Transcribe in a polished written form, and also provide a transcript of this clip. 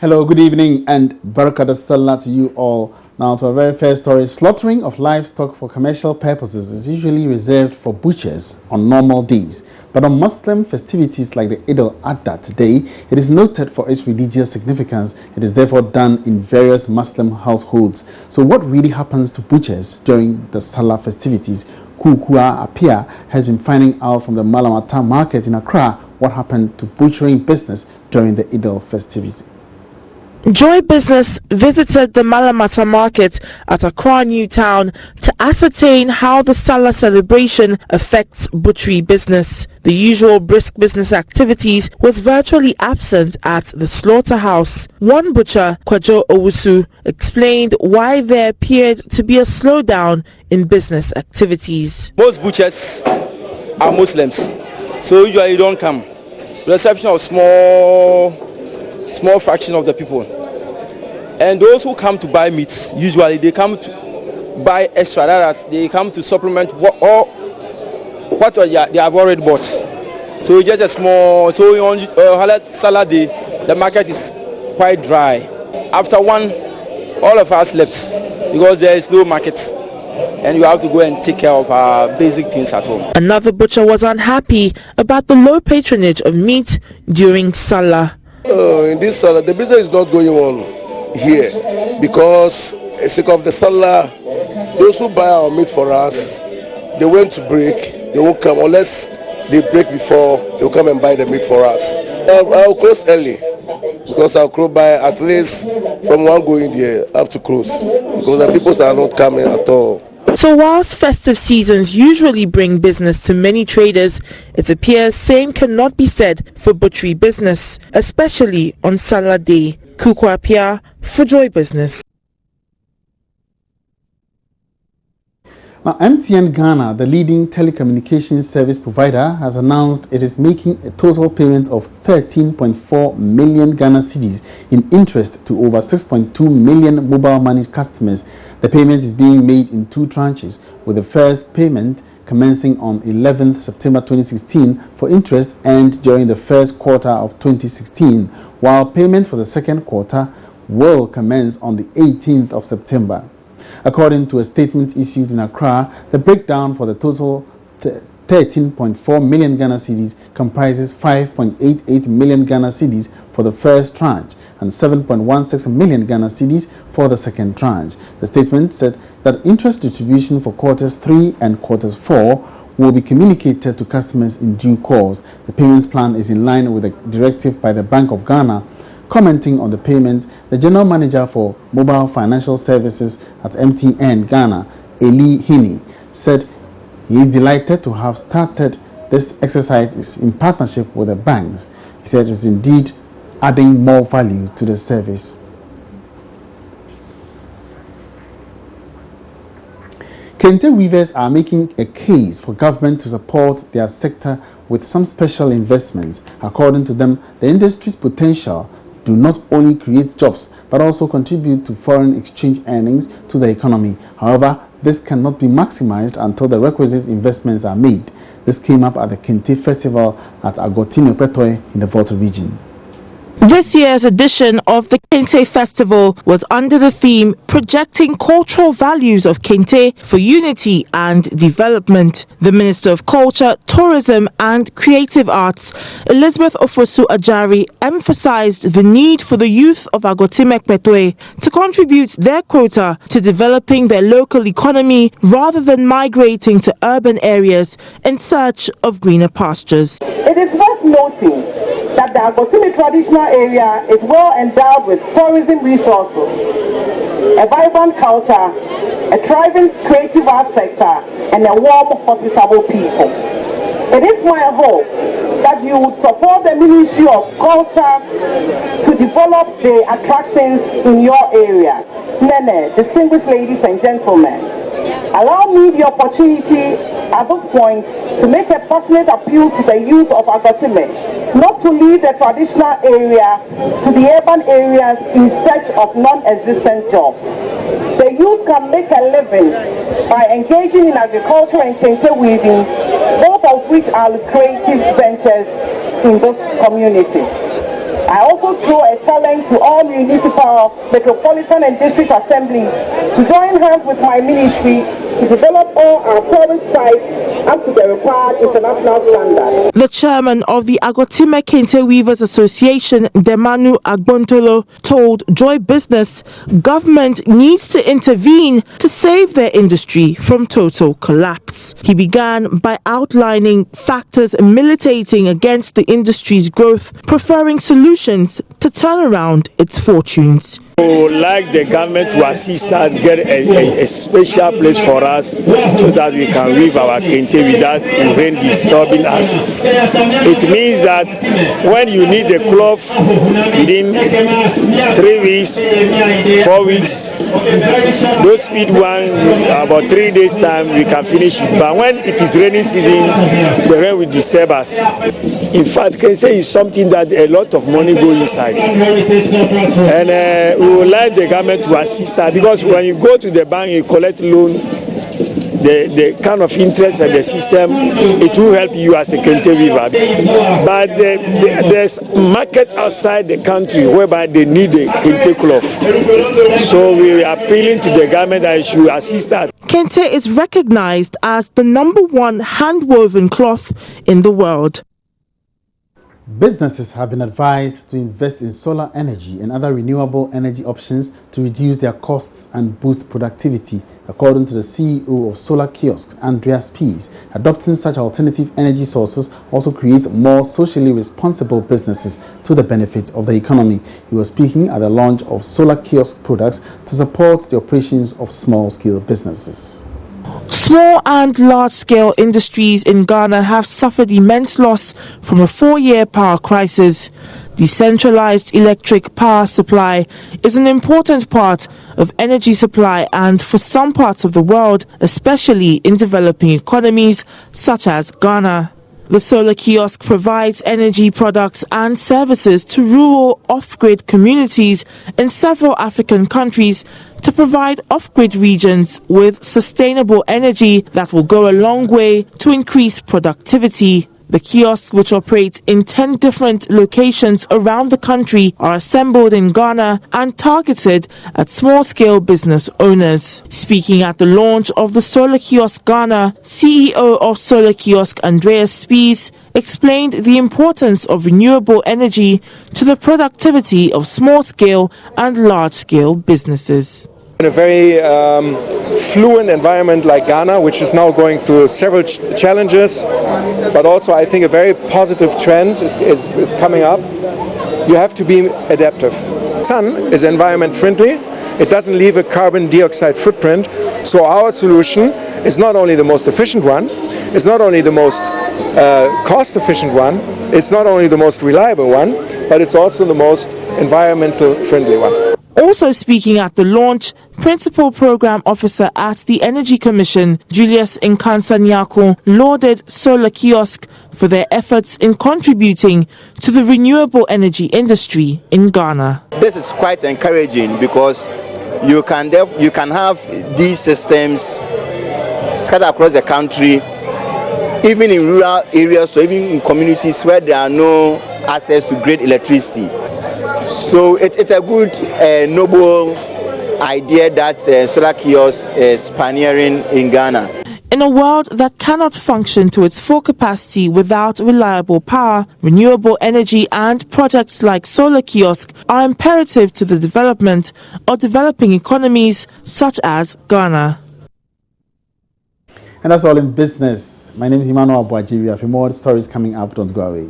Hello, good evening, and Barakat Sallah to you all. Now, to our very first story, slaughtering of livestock for commercial purposes is usually reserved for butchers on normal days. But on Muslim festivities like the Eid al-Adha today, it is noted for its religious significance. It is therefore done in various Muslim households. So what really happens to butchers during the Salah festivities? Kukua Apia has been finding out from the Malamata market in Accra what happened to butchering business during the Eid al-festivity. Joy Business visited the Malamata market at Accra New Town to ascertain how the Salah celebration affects butchery business. The usual brisk business activities was virtually absent at the slaughterhouse. One butcher, Kwajo Owusu, explained why there appeared to be a slowdown in business activities. Most butchers are Muslims, so usually you don't come. The exception of small fraction of the people, and those who come to buy meat, usually they come to buy extra. That is, they come to supplement what they have already bought. So just a small. So on Salah day, the market is quite dry. After one, all of us left because there is no market, and you have to go and take care of our basic things at home. Another butcher was unhappy about the low patronage of meat during Salah. In this Salah, the business is not going on here because, sake of the Salah, those who buy our meat for us, they went to break. They won't come unless they break before they'll come and buy the meat for us. I'll close early because I'll close by at least from one going there. I have to close because the people are not coming at all. So whilst festive seasons usually bring business to many traders, it appears same cannot be said for butchery business, especially on Salah Day. Kukwapia for Joy Business. Now, MTN Ghana, the leading telecommunications service provider, has announced it is making a total payment of 13.4 million Ghana cedis in interest to over 6.2 million mobile money customers. The payment is being made in two tranches, with the first payment commencing on 11th September 2016 for interest earned during the first quarter of 2016, while payment for the second quarter will commence on the 18th of September. According to a statement issued in Accra, the breakdown for the total 13.4 million Ghana cedis comprises 5.88 million Ghana cedis for the first tranche and 7.16 million Ghana cedis for the second tranche. The statement said that interest distribution for quarters 3 and quarters 4 will be communicated to customers in due course. The payment plan is in line with the directive by the Bank of Ghana. Commenting on the payment, the General Manager for Mobile Financial Services at MTN Ghana, Eli Hini, said he is delighted to have started this exercise in partnership with the banks. He said it is indeed adding more value to the service. Kente weavers are making a case for government to support their sector with some special investments. According to them, the industry's potential do not only create jobs but also contribute to foreign exchange earnings to the economy. However, this cannot be maximized until the requisite investments are made. This came up at the Kente Festival at Agotino Petoe in the Volta region. This year's edition of the Kente Festival was under the theme Projecting Cultural Values of Kente for Unity and Development. The Minister of Culture, Tourism and Creative Arts, Elizabeth Ofosu Ajari, emphasized the need for the youth of Agotime Petoe to contribute their quota to developing their local economy rather than migrating to urban areas in search of greener pastures. It is worth noting that the Agotime traditional area is well endowed with tourism resources, a vibrant culture, a thriving creative arts sector, and a warm, hospitable people. It is my hope that you would support the Ministry of Culture to develop the attractions in your area. Nene, distinguished ladies and gentlemen, allow me the opportunity at this point to make a passionate appeal to the youth of Agotime not to leave the traditional area to the urban areas in search of non-existent jobs. The youth can make a living by engaging in agriculture and kente weaving, both of which are creative ventures in this community. I also throw a challenge to all municipal, metropolitan and district assemblies to join hands with my ministry to develop all our tourist sites up to the required international standard. The chairman of the Agotime Kente Weavers Association, Demanu Agbontolo, told Joy Business government needs to intervene to save their industry from total collapse. He began by outlining factors militating against the industry's growth, preferring solutions to turn around its fortunes. We would like the government to assist us get a special place for us so that we can weave our kente without rain disturbing us. It means that when you need the cloth within 3 weeks, 4 weeks, those speed one, about 3 days time, we can finish it. But when it is rainy season, the rain will disturb us. In fact, kente is something that a lot of money go inside. And we would like the government to assist us, because when you go to the bank, you collect loan, the kind of interest and the system, it will help you as a kente weaver. But there's market outside the country whereby they need the kente cloth. So we are appealing to the government that it should assist us. Kente is recognized as the #1 hand-woven cloth in the world. Businesses have been advised to invest in solar energy and other renewable energy options to reduce their costs and boost productivity, according to the CEO of Solar Kiosks, Andreas Pease. Adopting such alternative energy sources also creates more socially responsible businesses to the benefit of the economy. He was speaking at the launch of Solar Kiosk products to support the operations of small-scale businesses. Small and large-scale industries in Ghana have suffered immense loss from a 4-year power crisis. Decentralized electric power supply is an important part of energy supply, and for some parts of the world, especially in developing economies such as Ghana. The Solar Kiosk provides energy products and services to rural off-grid communities in several African countries to provide off-grid regions with sustainable energy that will go a long way to increase productivity. The kiosks, which operate in 10 different locations around the country, are assembled in Ghana and targeted at small-scale business owners. Speaking at the launch of the Solar Kiosk Ghana, CEO of Solar Kiosk Andreas Pease explained the importance of renewable energy to the productivity of small-scale and large-scale businesses. In a very fluent environment like Ghana, which is now going through several challenges, but also I think a very positive trend is coming up. You have to be adaptive. Sun is environment friendly. It doesn't leave a carbon dioxide footprint. So our solution is not only the most efficient one, it's not only the most cost efficient one, it's not only the most reliable one, but it's also the most environmental friendly one. Also speaking at the launch, Principal Program Officer at the Energy Commission, Julius Nkansa-Nyako, lauded Solar Kiosk for their efforts in contributing to the renewable energy industry in Ghana. This is quite encouraging because you can have these systems scattered across the country, even in rural areas or even in communities where there are no access to great electricity. So it's a good, noble idea that Solar Kiosk is pioneering in Ghana. In a world that cannot function to its full capacity without reliable power, renewable energy and projects like Solar Kiosk are imperative to the development of developing economies such as Ghana. And that's all in business. My name is Emmanuel Abuajiri. For more stories coming up, don't go away.